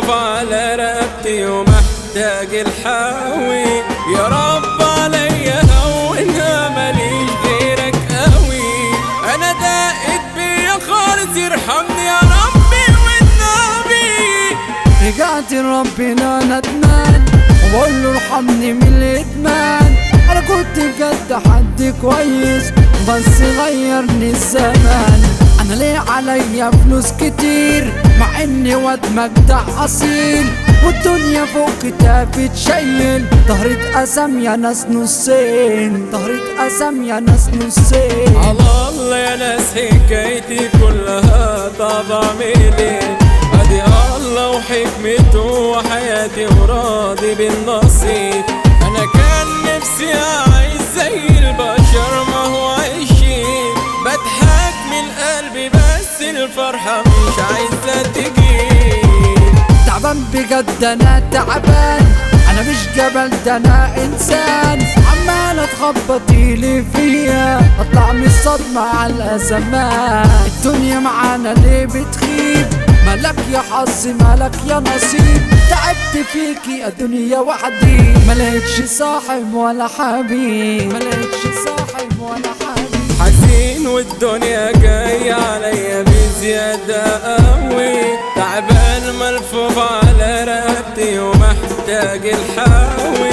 ملفوف على رقبتي ومحتاج الحاوي. يا رب عليا هونها ماليش غيرك قوي، انا دقت بيا خالص يرحمني يا ربي والنبي. رجعت لربنا ندمان وبقول له ارحمني من الادمان، انا كنت بجد حد كويس بس غيرني الزمان. انا ليه عليا فلوس كتير مع اني واد مجدع اصيل، والدنيا فوق كتافي تشيل، ظهري اتقسم يا ناس نصين، ظهري اتقسم يا ناس نصين. على الله يا ناس حكايتي كلها، طب اعمل ايه؟ ادي الله وحكمته وحياتي وراضي بالنصيب. انا كان نفسي اعيش زي البشر ما هو عايشين، بضحك من قلبي بس الفرحة مش عايزة تجيب. تعبان بجد انا تعبان، انا مش جبل ده انا انسان، عمالة تخبطيلي فيا اطلع من الصدمة على الازمات. الدنيا معانا ليه بتخيب؟ مالك يا حظ مالك يا نصيب، تعبت فيكي يا دنيا وحدي، ملقتش صاحب ولا حبيب، ملقتش صاحب ولا حبيب. حزين والدنيا جاية عليا بزيادة قوي، تعبان ملفوف على رقبتي ومحتاج الحاوي.